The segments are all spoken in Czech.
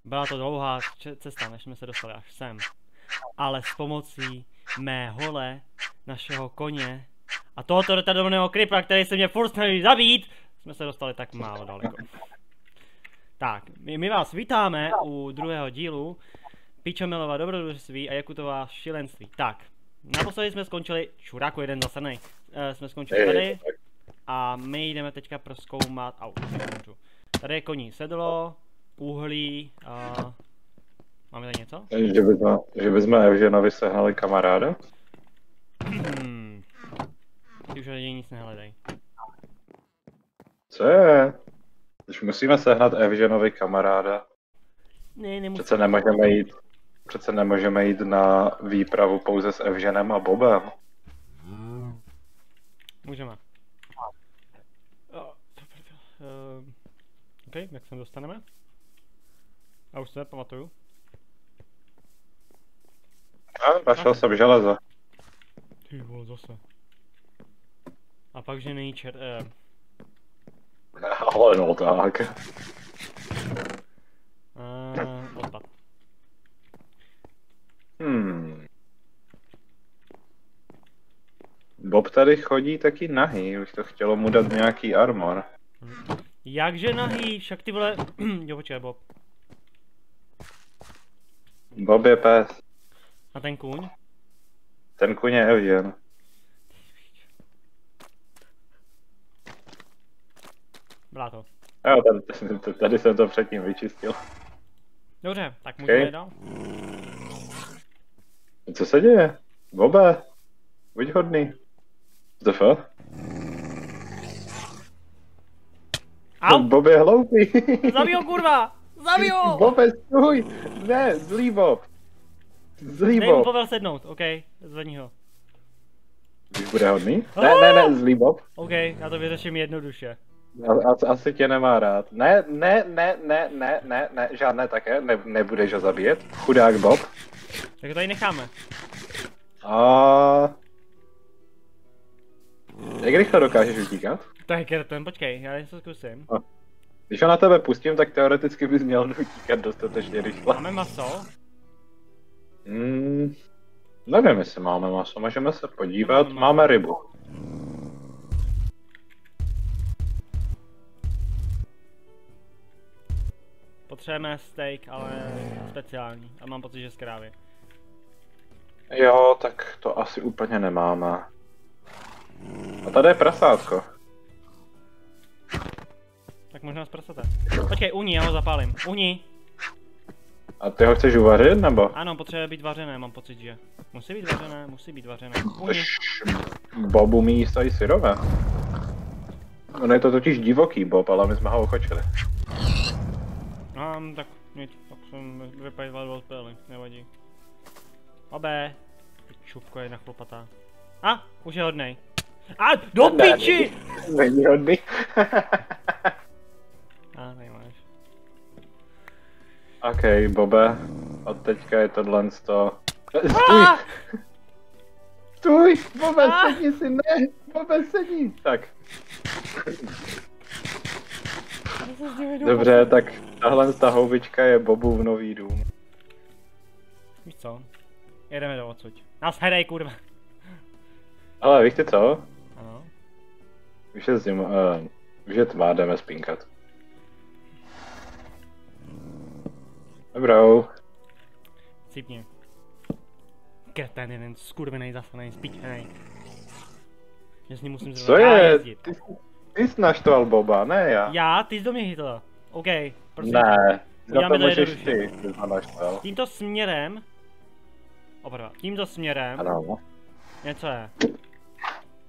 Byla to dlouhá cesta, než jsme se dostali až sem. Ale s pomocí mé hole, našeho koně a tohoto retardovaného creepera, který se mě furt snaží zabít, jsme se dostali tak málo daleko. Tak, my vás vítáme u druhého dílu Pičomelova dobrodružství a Jakutova šílenství. Tak, naposledy jsme skončili, čuráku jeden zasanej, jsme skončili tady a my jdeme teďka prozkoumat, tady je koní sedlo, uhlí, máme tady něco? Že bychom Evženovi sehnali kamaráda? Ty už lidi nic nehledají. Co je? Když musíme sehnat Evženovi kamaráda. Ne, nemusíme. Přece nemůžeme jít na výpravu pouze s Evženem a Bobem. Můžeme. OK, jak se dostaneme? Já už se nepamatuju. Našel jsem železo. Ty vole, zase. A pak, že není Ale no tak. Odpad. Bob tady chodí taky nahý, už to chtělo mu dát nějaký armor. Jakže nahý, však ty vole... Jo, počkej, Bob. Bob je pes. A ten kůň? Ten kůň je Evžen. Byla to. Jo, tady jsem to předtím vyčistil. Dobře, tak můžeme dál. Co se děje? Bobe, buď hodný. ZF? Au! Bob je hloupý. Zabij ho, kurva! Zabij ho! Bobe, stůj! Ne, zlý Bob. Zlý Dej mu Bob. povel sednout, OK, zvedni ho. Když bude hodný? Ne, zlý Bob. OK, já to vyřeším jednoduše. Asi tě nemá rád. Ne, žádné také, nebudeš ho zabíjet. Chudák Bob. Tak ho tady necháme. Jak rychle dokážeš utíkat? Tak ten, počkej, já něco zkusím. Když ho na tebe pustím, tak teoreticky bys měl utíkat dostatečně rychle. Máme maso? Nevím, jestli máme maso, můžeme se podívat. Máme rybu. Potřebujeme steak, ale speciální. A mám pocit, že z krávy. Jo, tak to asi úplně nemáme. A tady je prasátko. Tak možná z prasata. Počkej, uhni, já ho zapálím. Uhni! A ty ho chceš uvařit, nebo? Ano, potřebuje být vařené, mám pocit, že. Musí být vařené, musí být vařené. Uhni! Bob umí jíst i syrové. On je to totiž divoký Bob, ale my jsme ho uchočili. Tak nic, tak jsem vypajdoval dospělý, nevadí. Obé! Čupko je nachlopatá. Už je hodnej. Do piči! Není hodný. Tady máš. OK, Bobe. Od teďka je tohle to. Stůj! Stůj! Bobe, sedni si, ne! Bobe, sedni! Tak. Dobře, tak tahle ta houbička je Bobův nový dům. Víš co? Jedeme do odsud. Nás hledej, kurva. Ale víš ty co? Ano. Už je zima, už je tma, jdeme spinkat. Dobrou. Cípni. Kreten jeden skurvenej, zasanej, spíčenej. Že s ním musím Co je? jezdit. Ty jsi naštval Boba, ne já. Já? Ty jsi do mě chytl. OK, prosím. Ne, za to můžeš jednoduše. ty jsi ho naštval. Tímto směrem... tímto směrem... Ano. Něco je.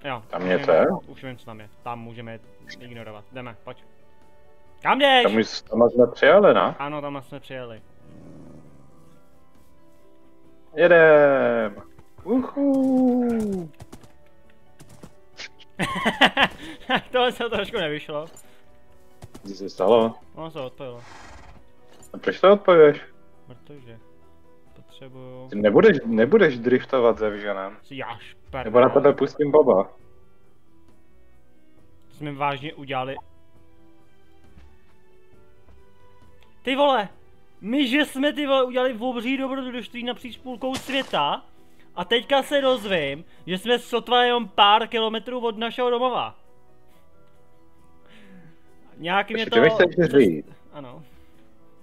Jo. Tam něco je? Už vím, co tam je. Tam můžeme ignorovat. Jdeme, pojď. Kam jdeš? Tam jsme přijeli, ne? Ano, tam jsme přijeli. Jedem! Uhu! Tohle se trošku nevyšlo. Co se stalo? Ono se odpojilo. A proč to odpojuješ? Protože... potřebuju... Ty nebudeš driftovat se Evženem. Já šper. Nebo na tebe pustím Boba. To jsme vážně udělali. Ty vole! My, že jsme ty vole udělali obří dobrodružství napříč půlkou světa a teďka se dozvím, že jsme sotva jenom pár kilometrů od našeho domova. Nějaký mě to... Ty mi chceš říct, ano,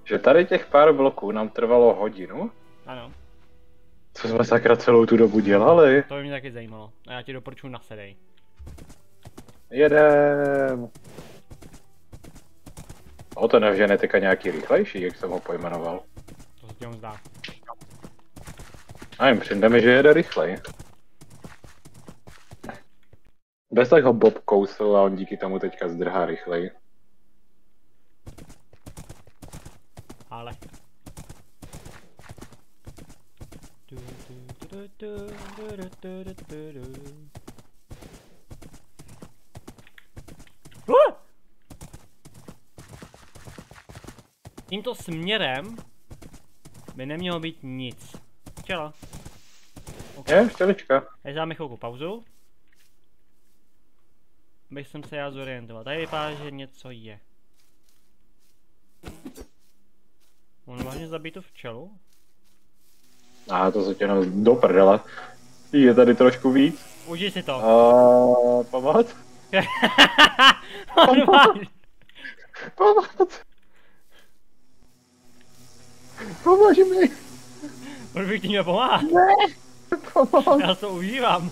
že tady těch pár bloků nám trvalo hodinu? ano, Co jsme sakra celou tu dobu dělali? to by mě taky zajímalo. A já ti doporučuji nasedej. Jedem. O, ten je genetika nějaký rychlejší, jak jsem ho pojmenoval. To se ti on zdá. A jim přijde mi, že jede rychlej. Bez tak ho Bob kousl a on díky tomu teďka zdrhá rychlej. Ale. Tímto směrem by nemělo být nic. Čelo. Je, včelička. Teď dáme chvilku pauzu. Bych jsem se já zorientoval. Tady vypadá, že něco je. On vážně zabít tu včelu? A to se tě jenom do prdele. Je tady trošku víc. Užij si to. Pomoc? On vážně. Pomoc! Pomož mi! Proč bych ti měl pomáhat? Ne! Pomoc! Já to užívám.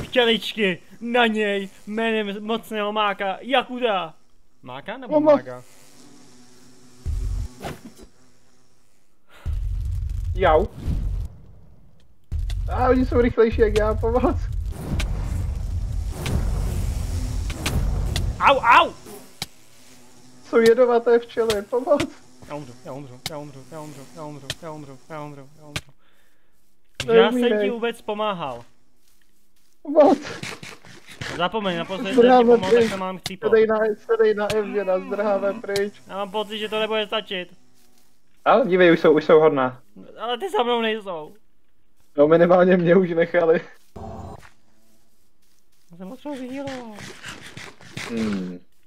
Včeličky na něj jménem mocného máka Jakuda. Máka nebo mága? Jau. A oni jsou rychlejší jak já, pomoc. Au, au! Jsou jedovaté včely, pomoc. Já umřu. Ne, Já jsem umírej. ti vůbec pomáhal. Pomoc. Zapomeň, naposledy jsem ti pomohl, tak se mám chcípnout. Sedej na F, že nás zdrháme pryč. Já mám pocit, že to nebude stačit. Ale dívej, už jsou hodná. Ale ty za mnou nejsou. No minimálně mě už nechali. Já jsem potřeboval vyhýlovat.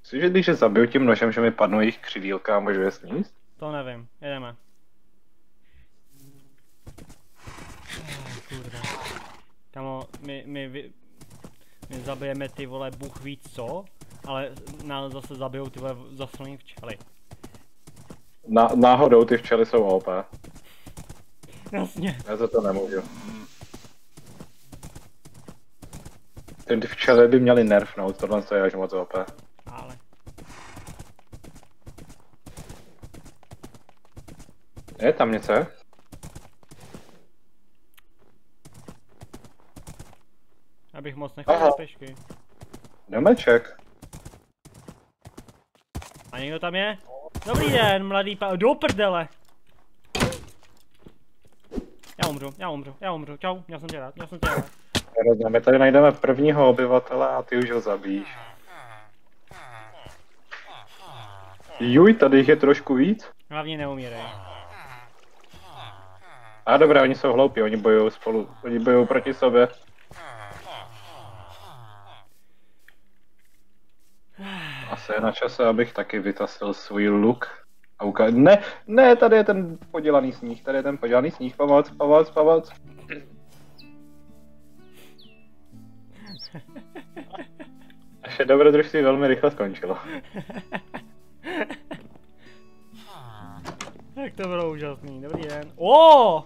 Myslíš, že když je zabiju tím nožem, že mi padnou jejich křidílka a můžu je sníst? To nevím, jedeme. Kurva. Kamo, my zabijeme ty vole bůh ví co, ale nás zase zabijou ty vole zaslaný včely. Náhodou ty včely jsou OP. Jasně. Já za to nemůžu. Ty včely by měly nerfnout, tohle je až moc OP. Ale. Je tam něco? Abych moc nechal pešky. Domeček. A někdo tam je? Dobrý den, mladý do prdele! Já umřu, čau, měl jsem tě rád. My tady najdeme prvního obyvatele a ty už ho zabíjíš. Juj, tady jich je trošku víc. Hlavně neumírej. A dobré, oni jsou hloupí, oni bojují spolu, oni bojují proti sobě. Asi je na čase, abych taky vytasil svůj luk. A ne, tady je ten podělaný sníh, pomoc. Naše dobrodružství velmi rychle skončilo. Tak to bylo úžasný, dobrý den. O!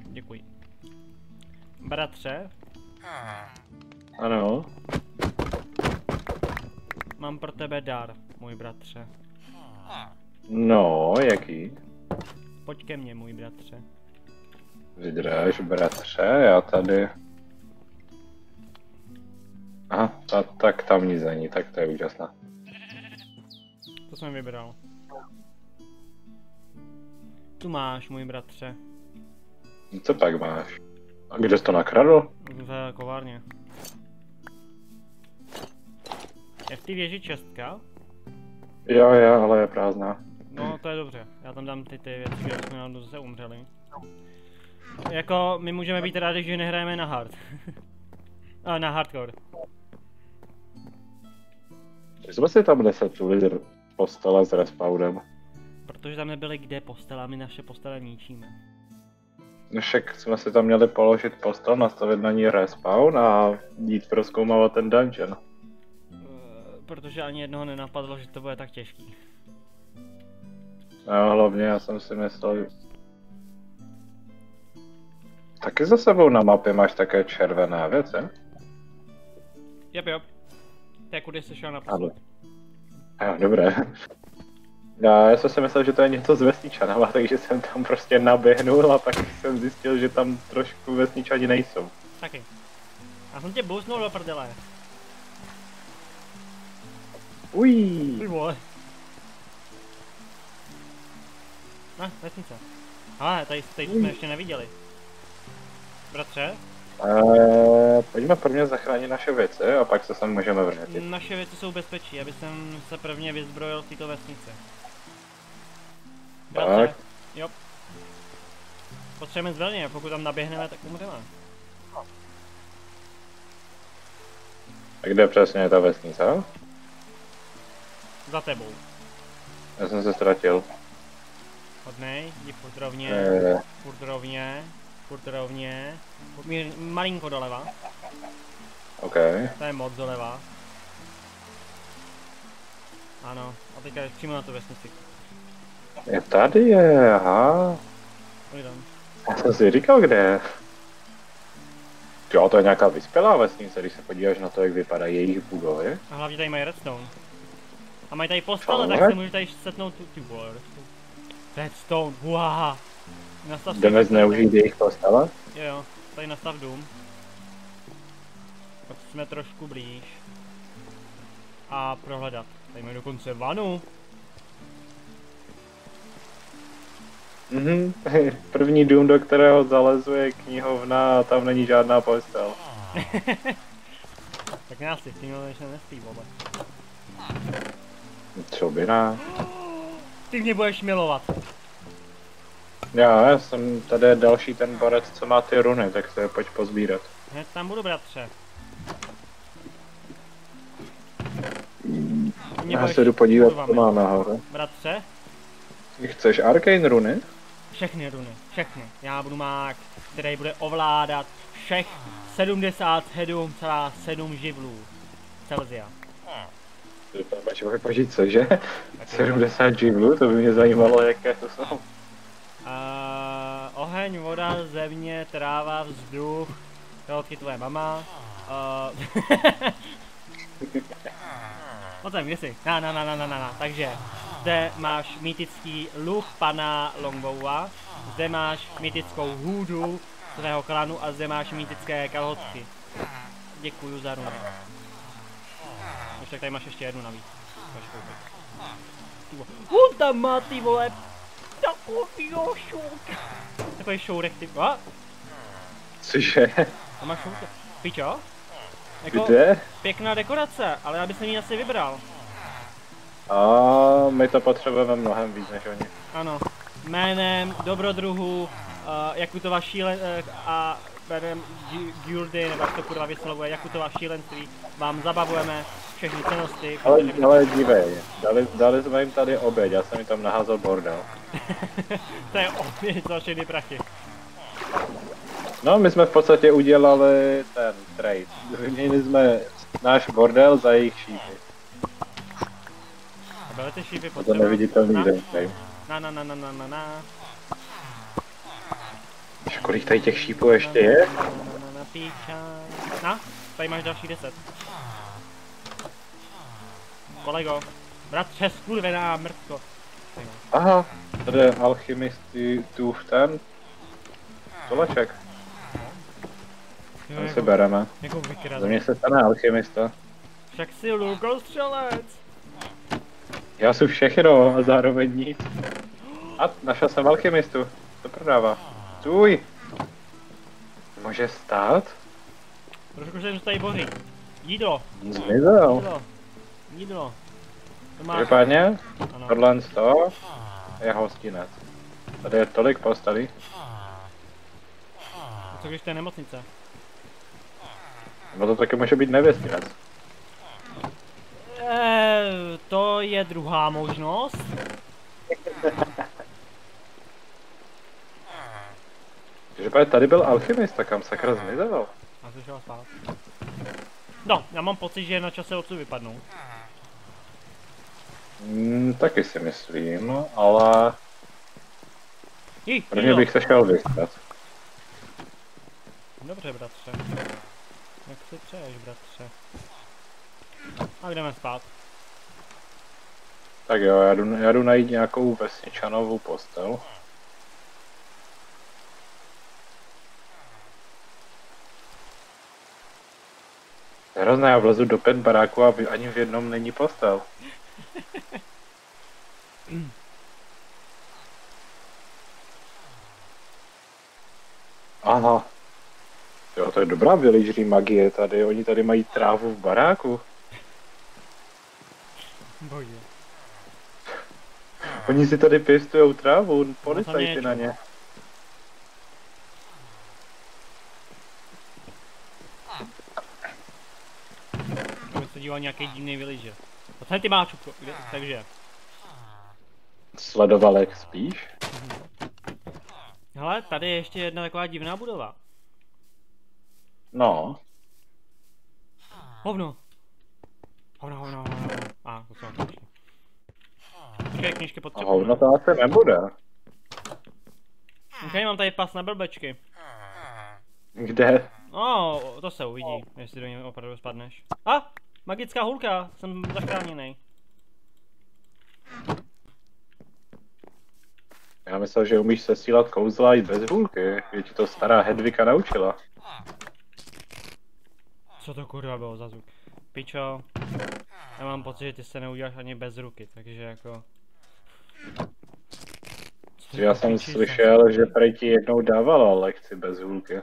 Děkuji. Bratře, Ano. mám pro tebe dar, můj bratře. No, jaký? Pojď ke mně, můj bratře. Vydrž, bratře, já tady... Aha, tak tam nic není, tak to je úžasné. To jsem vybral. Tu máš, můj bratře. Co pak máš? A kde jsi to nakradl? V kovárně. Je v té věži čestka? Jo, ale je prázdná. No, to je dobře. Já tam dám ty věci, aby jsme nám zase umřeli. Jako, my můžeme být rádi, že nehrajeme na hard. A na hardcore. My jsme si tam nesetuli postele s respawnem. Protože tam nebyly kde postele a my naše postele ničíme. No však jsme si tam měli položit postel, nastavit na ní respawn a jít prozkoumávat ten dungeon. Protože ani jednoho nenapadlo, že to bude tak těžký. No hlavně já jsem si myslel... Taky za sebou na mapě máš také červené věci? Jop. To je kudy jsi šel naposled. Jo, dobré. Já jsem si myslel, že to je něco z vesničanama, takže jsem tam prostě naběhnul a pak jsem zjistil, že tam trošku vesničani nejsou. Taky. Já jsem tě bousnul do prdele. Ují. Ty vole. Ne, vesnice. Ale tady jsme ještě neviděli. Bratře? Pojďme prvně zachránit naše věci a pak se sem můžeme vrátit. Naše věci jsou bezpečí, aby jsem se prvně vyzbrojil v této vesnici. Bratře? Tak. Jo. Potřebujeme zbraně, pokud tam naběhneme, tak umřeme. A kde přesně je ta vesnice? Za tebou. Já jsem se ztratil. Hodnej, jdi furt rovně, furt rovně. Malinko doleva. OK. To je moc doleva. Ano, a teďka jdeš přímo na tu vesnici. Je tady je, aha. Půjdem. Já jsem si říkal, kde je. Jo, to je nějaká vyspělá vesnice, když se podíváš na to, jak vypadají jejich budovy. A hlavně tady mají redstone. A mají tady postele, Fakt? tak se můžeš tady setnout ty vole, redstone. Redstone, uhaha. Nastav si Jdeme dům, zneužít jejich postele? Jo, tady nastav dům. Pak jsme trošku blíž. A prohledat. Tady mají dokonce vanu. První dům, do kterého zalezu, je knihovna a tam není žádná postel. Tak nás si, tím ještě nespí, bobe. Co by ne? Ty mě budeš milovat. Já jsem tady další ten borec, co má ty runy, tak se je pojď pozbírat. Hned tam budu, bratře. Já se jdu podívat, co má nahoře. Bratře? Chceš arcane runy? Všechny runy, všechny. Já budu mák, který bude ovládat všech 77,7 živlů Celsia. Počít, cože? 70 živlů? To by mě zajímalo, jaké to jsou. Oheň, voda, země, tráva, vzduch, to tvoje mama. Pojď sem, kde jsi? Na. Takže, zde máš mýtický luh pana Longbowa, zde máš mýtickou hůdu svého klanu a zde máš mýtické kalhotky. Děkuju za runy. Už tak tady máš ještě jednu navíc. On tam má ty vole takovýho šouk. Takový šourek ty. Cože? A máš šourek. Pičo? Jako Kde? pěkná dekorace, ale já bych ji asi vybral. A my to potřebujeme mnohem víc než oni. Ano. Jménem dobrodruhů Jakutova a jménem Gildy, nebo jak to kurva vyslovuje, Jakutova šílenství, vám zabavujeme všechny cenosti. Ale dívej, dali jsme jim tady oběd, já jsem jim tam naházel bordel. To je oběd za všechny prachy. No, my jsme v podstatě udělali ten trade. Vyměnili jsme náš bordel za jejich šípy. A byly ty šípy To potřeba? neviditelný gameplay. Na. Kolik tady těch šípů ještě je? Na, tady máš další 10. Kolego, bratře, skurvená mrtko. Aha, tady je alchymistý tu ten stoleček. Ten si bereme. Jako vykradl. Za mě se stane alchymista. Však si lukostřelec. Já jsem všechno a zároveň nic. A našel jsem alchymistu. To prodává. Stůj! Může stát? Trošku se tady boří. Jídlo. Zmizel. Jídlo. To máš. Případně? Ano. Tohle z toho je hostinec. Tady je tolik postelí. A co když to je nemocnice? No to taky může být nevěstinec. To je druhá možnost. Že tady byl alchymista, kam sakra zmizel. A to šel spát. No, já mám pocit, že je na čase odsud vypadnout. Taky si myslím, ale prvně Jídlo. bych se šel vyspat. Dobře, bratře. Jak si přeješ, bratře? A jdeme spát. Tak jo, já jdu najít nějakou vesničanovou postel. Hrozné, já vlezu do 5 baráků a ani v jednom není postel. Aha. Jo, to je dobrá villagery magie tady, oni tady mají trávu v baráku. Bože. Oni si tady pěstujou trávu, policajti na ně. Aby se díval nějaký divný villager. A tady ty máš, takže. Sledoval jak spíš? Hele, tady je ještě jedna taková divná budova. No. Hovno. Hovno. A, to jsou knížky. Počkej, knížky potřebuji. Hovno to asi nebude. Ok, mám tady pas na blbečky. Kde? No, to se uvidí, jestli do něj opravdu spadneš. A! Magická hulka, jsem zachráněný. Já myslel, že umíš sesílat kouzla i bez hůlky, že ti to stará Hedvika naučila. Co to kurva bylo za zvuk? Pičo, já mám pocit, že ty se neuděláš ani bez ruky, takže jako... Já jsem slyšel, že prej ti jednou dávala lekci bez hůlky.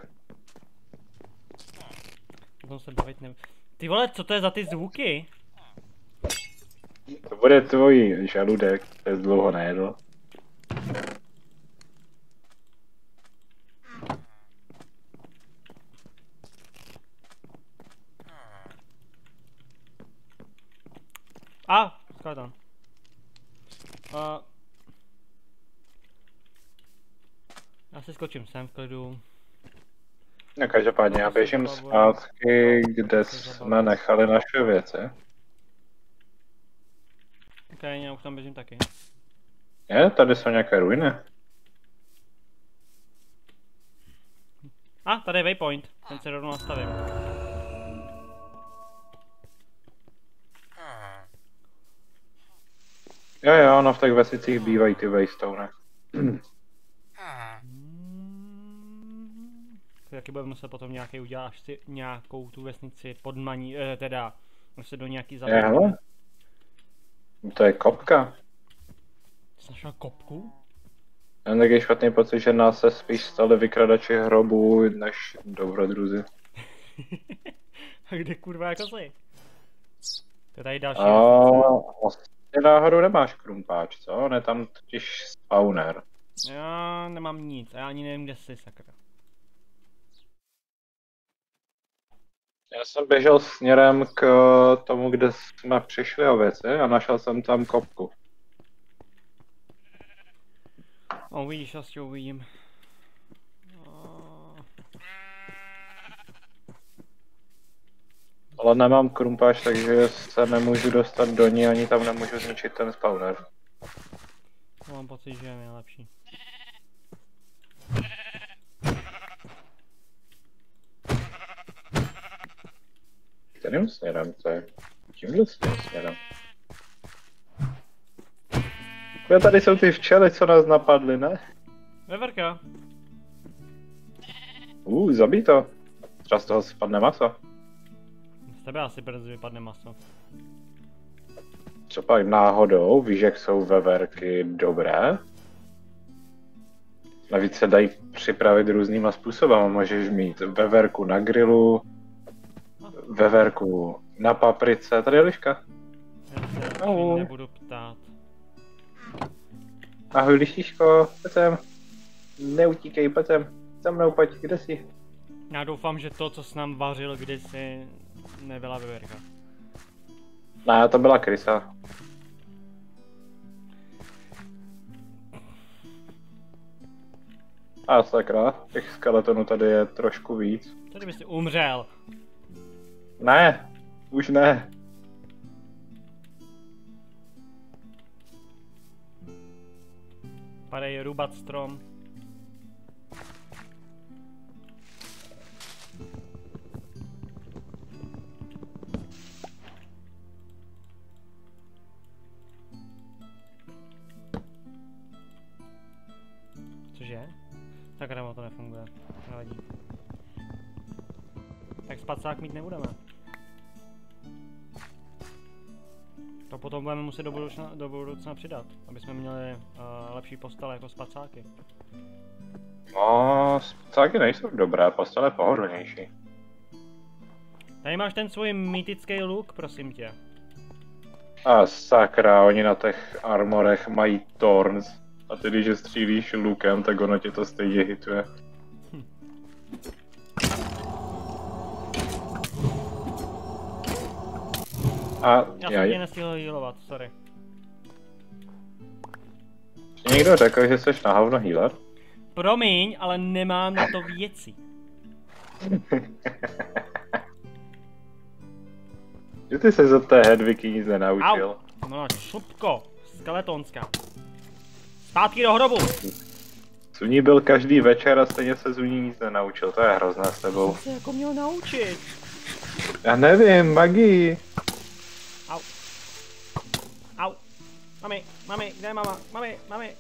O tom se bavit ne... Ty vole, co to je za ty zvuky? To bude tvůj žaludek, to je dlouho nejedl. A, skladám. Já si skočím sem v klidu. No každopádně já běžím zpátky, kde jsme nechali naše věci. Ok, já už tam běžím taky. Je, tady jsou nějaké ruiny. A, tady je waypoint, ten se rovnou nastavím. Jo, no v těch vesnicích bývají ty waystone. Taky budeme muset potom nějaký udělat, až si nějakou tu vesnici podmaní, teda, se do nějaký Je, hele. To je kopka. Jsi našel kopku? Já mám taky špatný pocit, že nás se spíš stali vykradači hrobů, než dobrodruzi. A kde kurva jako jsi? To je tady další. Ty náhodou nemáš krumpáč, co? On je tam totiž spawner. Já nemám nic, a já ani nevím, kde jsi, sakra. Já jsem běžel směrem k tomu, kde jsme přišli o věci a našel jsem tam kopku. No, uvidíš, asi uvidím. Ale nemám krumpáč, takže se nemůžu dostat do ní, ani tam nemůžu zničit ten spawner. Mám pocit, že je nejlepší. Kterým směrem to je? Tímhle směrem. Jo, tady jsou ty včely, co nás napadly, ne? Veverka. Zabij to. Třeba z toho spadne maso. Z tebe asi brzy vypadne maso. Co pak náhodou, víš, jak jsou veverky dobré? Navíc se dají připravit různýma způsoby. Můžeš mít veverku na grilu, veverku na paprice. Tady je liška. Já se nebudu ptát. Ahoj lištičko, pojď sem. Neutíkej, pojď sem. Za mnou pojď, kde jsi? Já doufám, že to, co jsi nám vařil kdysi, nebyla veverka. Ne, to byla krysa. A sakra, těch skeletonů tady je trošku víc. Tady bys umřel. Ne, už ne. Padej rubat strom. Cože? Sakra, to nefunguje. Nevadí. Tak spacák mít nebudeme. To potom budeme muset do budoucna přidat, aby jsme měli lepší postele jako spacáky. No, spacáky nejsou dobré, postele pohodlnější. Tady máš ten svůj mýtický luk, prosím tě. A sakra, oni na těch armorech mají thorns. A ty když je střílíš lukem, tak ono tě to stejně hituje. A Já jsem tě nestihl healovat, sorry. Někdo řekl, že jsi na hovno healer? Promiň, ale nemám na to věci. Že ty se od té Hedviky nic nenaučil. Au, no šupko, skeletonská. Zpátky do hrobu! Zuní byl každý večer a stejně se Zuní nic nenaučil, to je hrozné s tebou. Co se jako měl naučit? Já nevím, magii. Au. Au. Mami, kde je mama? Mami.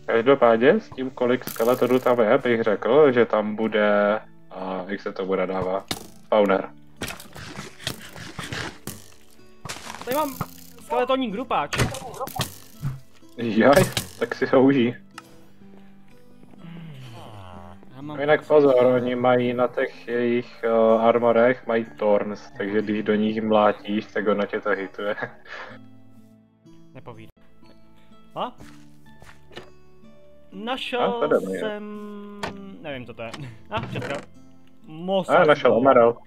Každopádně s tím, kolik skeletonů tam je, bych řekl, že tam bude, a jak se to bude dává, spawner. Tady mám skeletonní grupáč. Jaj, tak si ho užij. Jinak pozor, oni mají na těch jejich armorech mají thorns, takže když do nich mlátíš, tak ono tě to hituje. Nepovídej. A? Našel jsem... Nevím, co to je. Všechno. Našel emerald.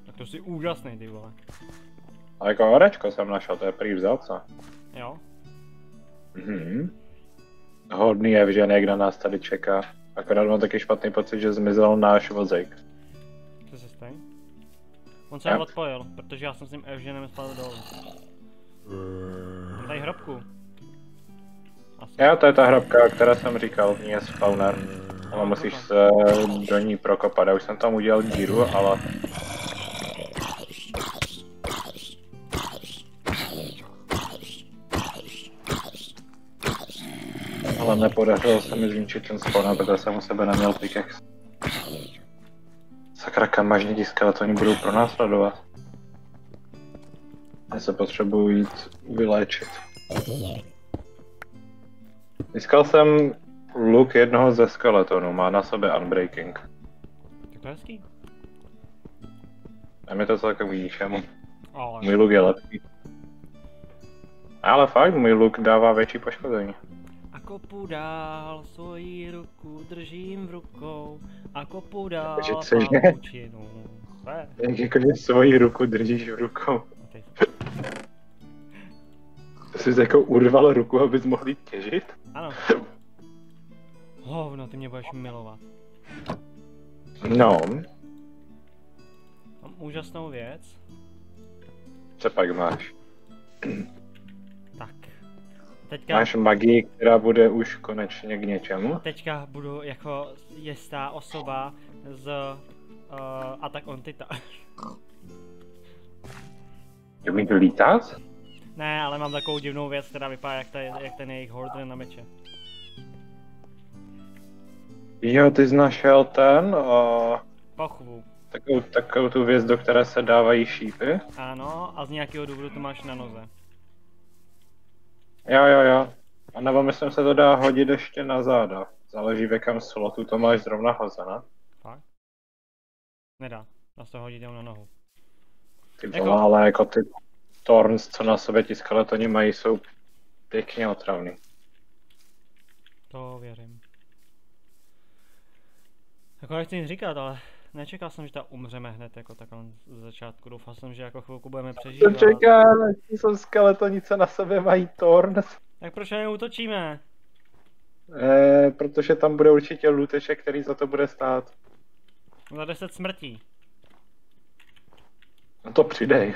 Tak to jsi úžasný, ty vole. A jako orečko jsem našel, to je prý vzácné. Jo? Hodný je, že někdo nás tady čeká. Akorát mám taky špatný pocit, že zmizel náš vozík. Co se stane? On se odpojil, protože já jsem s ním Evženem spadl dolů. Mám tady hrobku. Jo, to je ta hrobka, která jsem říkal, v ní je spawner. Ale musíš se do ní prokopat, já už jsem tam udělal díru, ale... Ale nepodařilo se mi zničit ten spawner, protože jsem u sebe neměl pickaxe. Sakra, kamažníky skeletoni budou pronásledovat. Já se potřebuji jít vyléčit. Získal jsem luk jednoho ze skeletonů, má na sobě unbreaking. Tak to je hezký. A mi to celkem k ničemu. Ale... Můj luk je lepší. Ale fakt, můj luk dává větší poškození. A kopu dál, svoji ruku držím v rukou. A kopu dál, pavučinu. Jakože svoji ruku držíš v rukou. To jsi jako urval ruku, abys mohl jít těžit? Ano. Hovno, ty mě budeš milovat. No. Mám úžasnou věc. Co pak máš? Tak. Teďka... Máš magii, která bude už konečně k něčemu? Teďka budu jako jistá osoba z Attack on Titan. Umí to lítat? Ne, ale mám takovou divnou věc, která vypadá jak ten jejich Hordren na meče. Jo, ty jsi našel ten... Pochvu. Takovou tu věc, do které se dávají šípy? Ano, a z nějakého důvodu to máš na noze. Jo. A nebo myslím se to dá hodit ještě na záda. Záleží v jakém slotu to máš zrovna hozené. Fakt? Nedá. Dá se to hodit jenom na nohu. Ty vole, ale jako ty thorns, co na sobě ti skeletoni mají, jsou pěkně otravný. To věřím. Jako nechci nic říkat, ale Nečekal jsem, že ta umřeme hned jako takhle z začátku. Doufal jsem, že jako chvilku budeme To přežívat. čekám, jsou skeletonice na sebe mají Thorns. Tak proč neútočíme? Protože tam bude určitě looteček, který za to bude stát. Za 10 smrtí. No to přidej.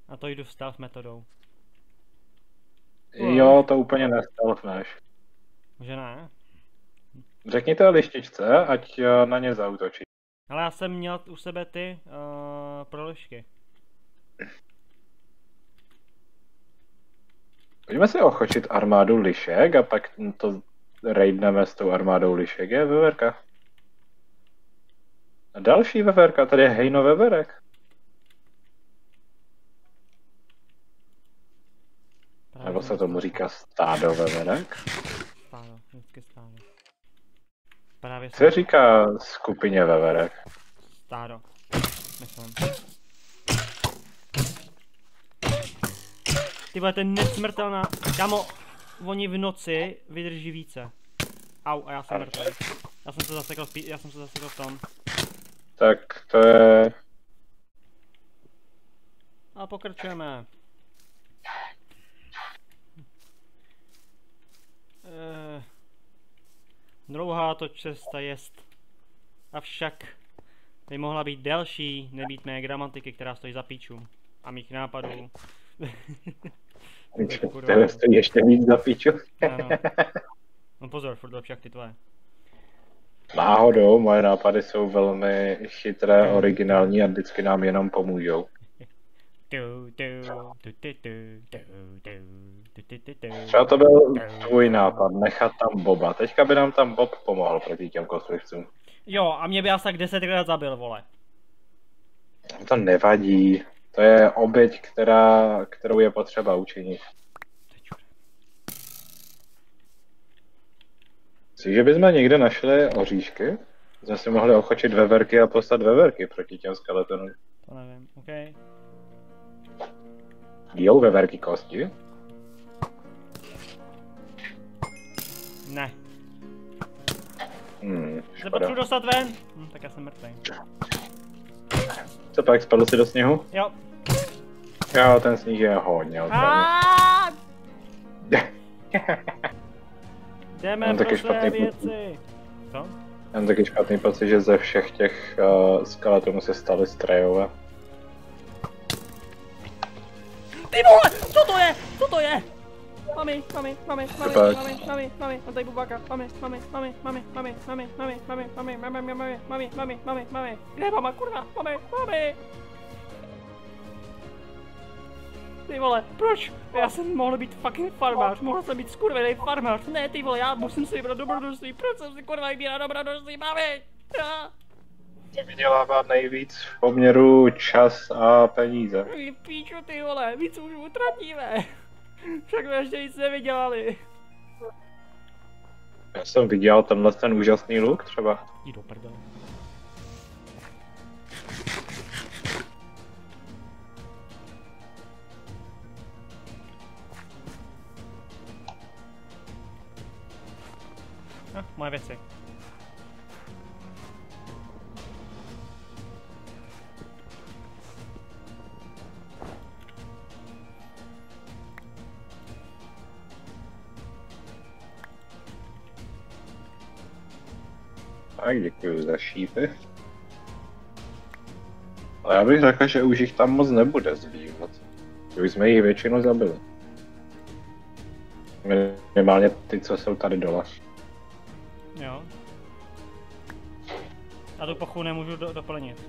A to jdu stealth metodou. Jo, to úplně nestelfneš. Že ne? Řekni to lištičce, ať na ně zaútočí. Ale já jsem měl u sebe ty prolišky. Pojďme si ochočit armádu lišek a pak to raidneme s tou armádou lišek. Je veverka. A další veverka, tady je hejno veverek. Právě Nebo se tomu říká stádo veverek? Stádo, vždycky stádo. Právě Co se říká skupině veverek? stádo. Myslím. Ty vole, to je nesmrtelná. Kámo, oni v noci vydrží více. Au, a já jsem mrtvý. Já jsem se zasekl v tom. Tak to je... A pokračujeme. Dlouhá to cesta jest. Avšak by mohla být delší, nebýt mé gramatiky, která stojí za píču. A mých nápadů. Které stojí ještě víc za piču. Ano. No pozor, furt lepší jak ty tvoje. Náhodou, moje nápady jsou velmi chytré, originální a vždycky nám jenom pomůžou. Třeba to byl tvůj nápad, nechat tam Boba. Teďka by nám tam Bob pomohl proti těm kostlivcům. Jo, a mě by asi tak 10krát zabil, vole. To nevadí. To je oběť, kterou je potřeba učinit. Myslíš, že bychom někde našli oříšky? Jsme si mohli ochočit veverky a poslat veverky proti těm skeletonům. To nevím, OK. Jdou veverky kosti? Ne. Škoda. Nepotřebuji dostat ven? Tak já jsem mrtvý. Co pak, spadl si do sněhu? Jo. Jo, ten sníh je hodně odpadný. Jdeme pro své věci. Co? Mám taky špatný pocit, že ze všech těch skeletonů se staly strejové. Ty vole, co to je? Co to je? Mami, mám tady bubáka, mami, kde je mama, kurva, mami. Ty vole, proč? Já jsem mohl být fucking farmář, mohl jsem být skurvený farmář, ne ty vole, já musím si vybrat dobrodružství, proč jsem si kurva vybíral dobrodružství, mami? Vydělává nejvíc v poměru čas a peníze. Píču ty vole, víc už utratíme. Však jsme ještě nic nevydělali. Já jsem viděl tenhle ten úžasný luk třeba. Jdi do prdele. Moje věci. Tak děkuji za šípy. Ale já bych řekl, že už jich tam moc nebude zbývat. Už jsme jich většinu zabili. Minimálně ty, co jsou tady dole. Jo. A tu pochu nemůžu doplnit.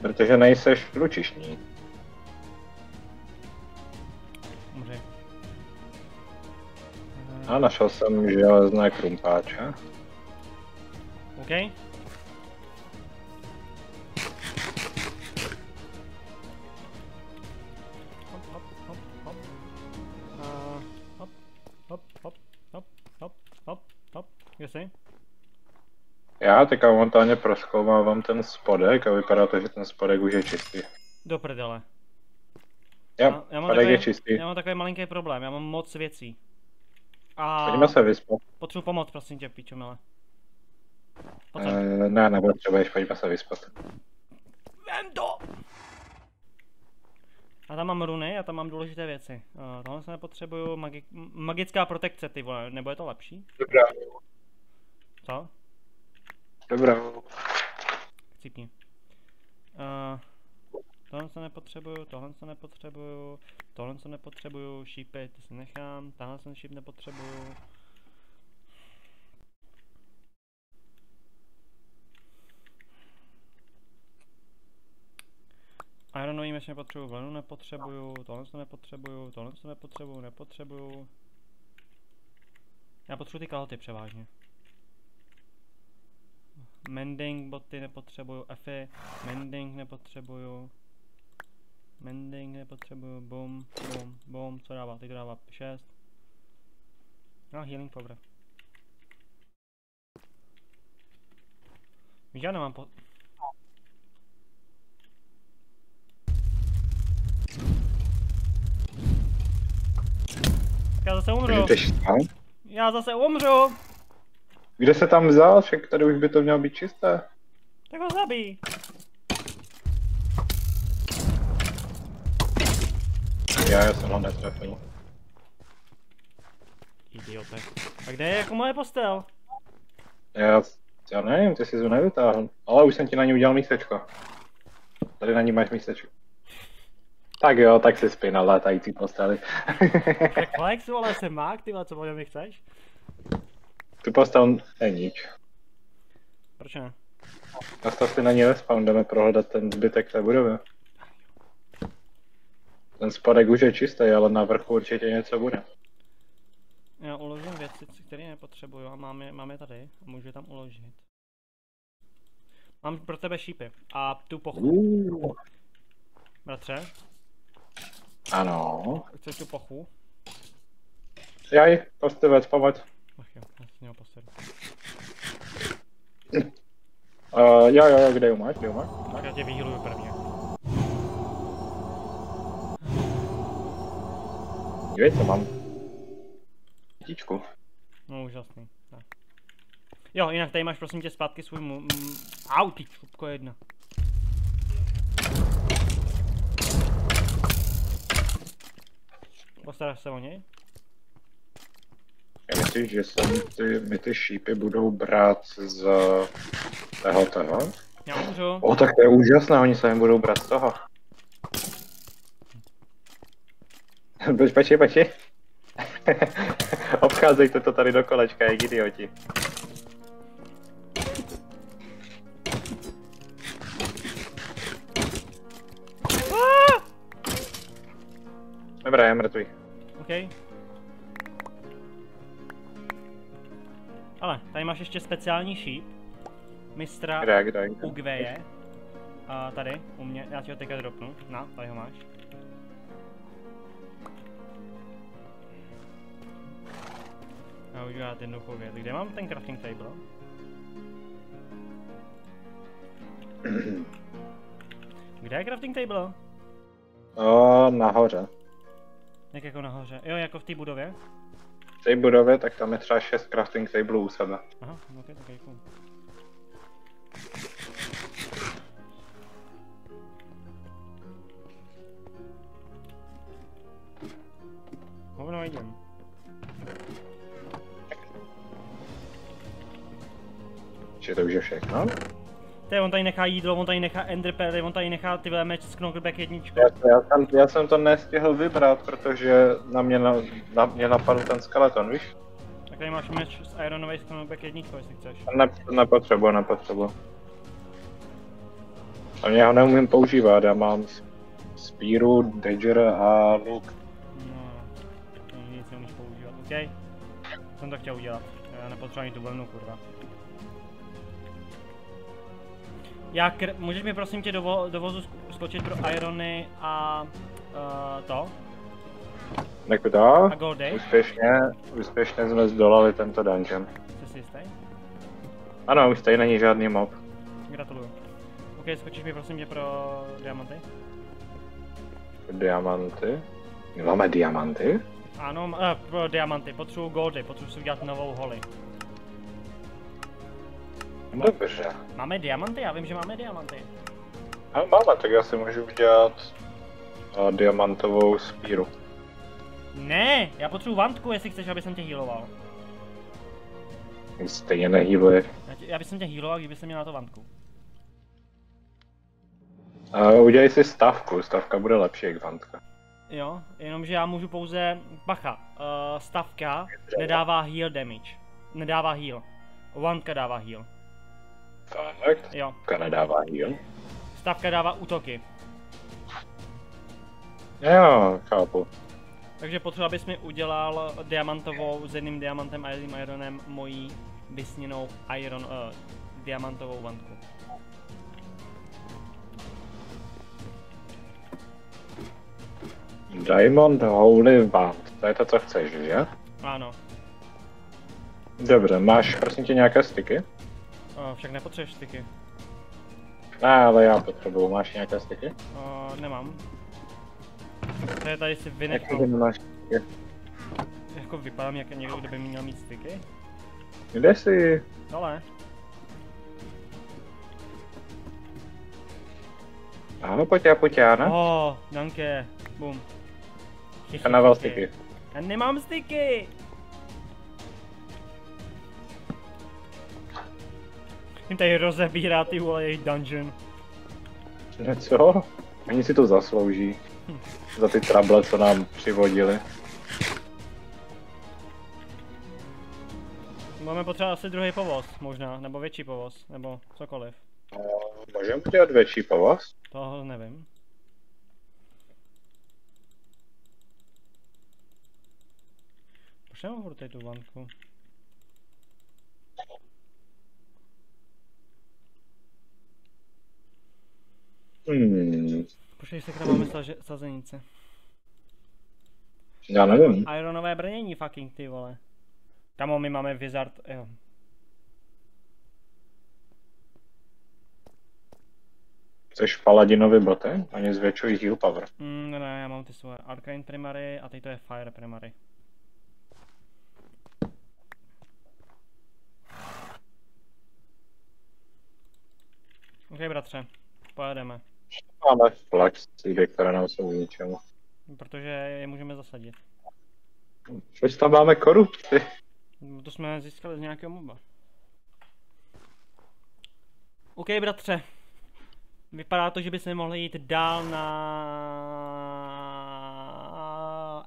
Protože nejseš lučišní. Umři. A našel jsem železné krumpáče. OK. Hop. Kde jsi? Já teďka momentálně prozkoumávám ten spodek a vypadá to, že ten spodek už je čistý. Do prdele. Jo, spodek je čistý. Já mám takový malinký problém, já mám moc věcí. A Pojďme se vyspat. potřebuji pomoc, prosím tě, pičo mele. Pojď sem. Ne, nepotřebuješ, pojďme se vyspat. Vem to! Já tam mám runy, já tam mám důležité věci. Tohle se nepotřebuju, magická protekce, ty vole, nebo je to lepší? Dobrá. Co? Dobrá. Cípni. Tohle se nepotřebuju, tohle se nepotřebuju, tohle se nepotřebuju, šípy, ty si nechám, tahle se šíp nepotřebuju. Ironový meč nepotřebuju, vlnu nepotřebuju, tohle se nepotřebuju, tohle se nepotřebuju. Já potřebuji ty kalhoty převážně. Mending boty nepotřebuju, Effy, mending nepotřebuju. Boom, co dává, teď to dává 6. No, healing power. Víš, já nemám Já zase umřu. Já zase umřu. Kde se tam vzal? Však tady už by to mělo být čisté. Tak ho zabij. Já jsem ho netrefil. Idiote. A kde je jako moje postel? Já nevím, ty jsi to nevytáhl. Ale už jsem ti na ní udělal místečko. Tady na ní máš místečko. Tak jo, tak si spí na létající posteli. Tak flexu, ale jsem mák, ty co po něm chceš? Tu postel není nič. Proč ne? Nastav si na ní respawn, jdeme prohledat ten zbytek té budovy. Ten spodek už je čistý, ale na vrchu určitě něco bude. Já uložím věci, které nepotřebuju a mám je tady a můžu je tam uložit. Mám pro tebe šípy a tu pochu. Bratře? Ano. Chceš tu pochu? Jaj, kostlivec, pojď. Ach jo, já si měl postavu. Jo, kde ju máš, Tak já tě vyhýluju prvně. Dívej, co mám. Tíčku. No úžasný, tak. Jo, jinak tady máš prosím tě zpátky svůj Au, ty čupko jedna. Postaráš se o něj? Já myslím, že mi ty šípy budou brát z toho. Já umřu. O, tak to je úžasné, oni se jim budou brát z toho. Počkej. Obcházejte to tady do kolečka, jak idioti. Dobrá, je mrtvý. OK. Ale, tady máš ještě speciální šíp. Mistra Kde? Ugveje. A tady, u mě, já ti ho teďka dropnu. Na, tady ho máš. Já už dělat jednoduchou věc. Kde mám ten crafting table? Kde je crafting table? Nahoře. Jak jako nahoře? Jo, jako v té budově? V té budově, tak tam je třeba 6 crafting tablů u sebe. Aha, ok, tak děkuju. Hovno, jdem. Či to už je všechno? On tady nechá jídlo, on tady nechá enderpearly, on tady nechá tyhle meč z Knockback jedničku. Já jsem to nestihl vybrat, protože na mě napadl ten skeleton, víš? Tak tady máš meč z Ironovej z Knockback jedničku, jestli chceš. Nepotřebuji. A mě ho neumím používat, já mám spíru, dagger a luk. No, nic neumíš používat, OK? Jsem to chtěl udělat, já nepotřebuji ani tu vlnu, kurva. Můžeš mi prosím tě do vozu skočit pro Irony a to? Nekdo? A Goldy? Úspěšně jsme zdolali tento dungeon. Jsi si jistý? Ano, už tady není žádný mob. Gratuluju. OK, skočíš mi prosím tě pro diamanty? Diamanty? My máme diamanty? Ano, pro diamanty, potřebuji Goldy, potřebuji si udělat novou holy. Dobře. Máme diamanty? Já vím, že máme diamanty. Ale máme, tak já si můžu udělat diamantovou spíru. Ne, já potřebuji vantku, jestli chceš, aby jsem tě healoval. Stejně nehýluje. Já bych tě healoval, kdyby jsem měl na to vantku. Udělej si stavku, stavka bude lepší jak vantka. Jo, jenomže já můžu pouze, bacha, stavka nedává heal damage. Nedává heal. Vantka dává heal. Fakt? Jo. Stavka nedává heal. Stavka dává útoky. Jo, chápu. Takže potřeba, abys mi udělal diamantovou s jedním diamantem a jedním ironem mojí vysněnou diamantovou vantku. Diamond Holy Wand, to je to, co chceš, že? Ano. Dobře, máš prosím tě nějaké styky? Však nepotřebuješ styky. Ne, ale já potřebuju, máš nějaké styky? Nemám. To je tady si Jak vynechal. to nemáš styky? Jako vypadám jak někdo, kdo by měl mít styky. Kde jsi? Ale. Ano, pojď já, ne? Danke. Bum. A naval styky. Já nemám styky! Jim tady rozebírá ty vole jejich dungeon. Co? Oni si to zaslouží. Za ty trable, co nám přivodili. Máme potřeba asi druhý povoz, možná, nebo větší povoz, nebo cokoliv. Můžeme udělat větší povoz? Toho nevím. Proč nemám furt tady tu vantku? Počkej se, kde máme sazenice. Já nevím. Ironové brnění fucking ty vole. Kamo, my máme wizard, jo. Chceš paladinovi boty? Oni zvětšují heal power. Ne, já mám ty svoje arcane primary a teď to je fire primary. OK, bratře, pojedeme. Máme flaxcídy, které nám jsou k ničemu. Protože je můžeme zasadit. Proč tam máme korupci? To jsme získali z nějakého moba. OK, bratře. Vypadá to, že bychom mohli jít dál na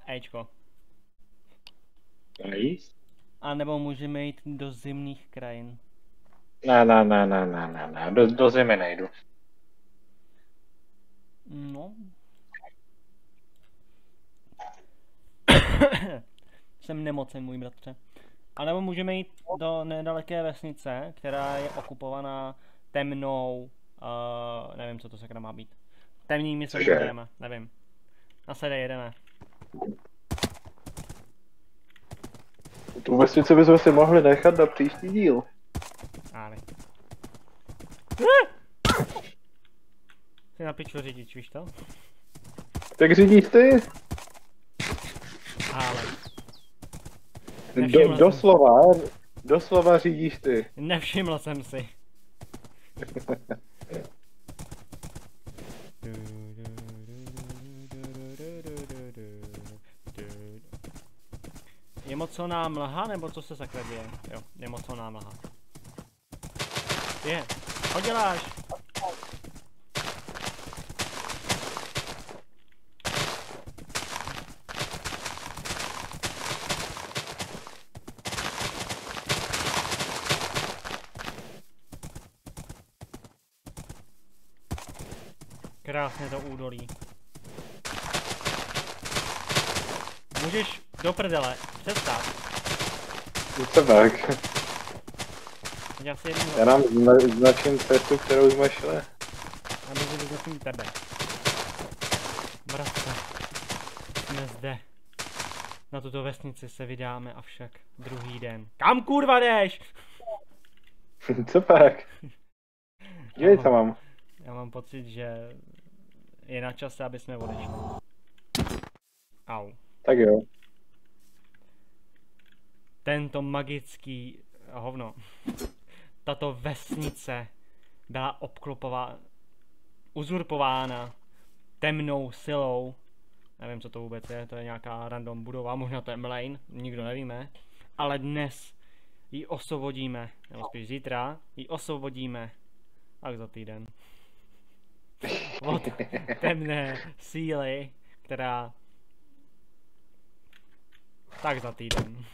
Ečko. Nice. A nebo můžeme jít do zimných krajin. Ne. Do zimy nejdu. No. Jsem nemocen, můj bratře. A nebo můžeme jít do nedaleké vesnice, která je okupovaná temnou, nevím, co to sakra má být. Temnými jdeme, nevím. Na sede jedeme. Tu vesnici bychom si mohli nechat na příští díl. Ale. Jsi na piču řidič, víš to? Tak řídíš ty? Ale. Doslova řídíš ty. Nevšiml jsem si. Je mocná mlha, nebo co se sakra děje? Jo, je mocná mlha. Je, co děláš? Krásně to údolí. Můžeš do prdele přestat. Co tak? Já nám značím cestu, kterou jsme šli. Já bych vyznačím tebe. Bratře, jsme zde. Na tuto vesnici se vydáme, avšak druhý den. Kam kurva jdeš? Co pak? Děj, co mám. Já mám pocit, že je na čase, aby jsme odešli. Au. Tak jo. Tento magický hovno. tato vesnice byla uzurpována temnou silou. Nevím, co to vůbec je, to je nějaká random budova, možná to je Mlejn, nikdo nevíme. Ale dnes ji osvobodíme, nebo spíš zítra ji osvobodíme, tak za týden. Od temné síly, která... Tak za týden.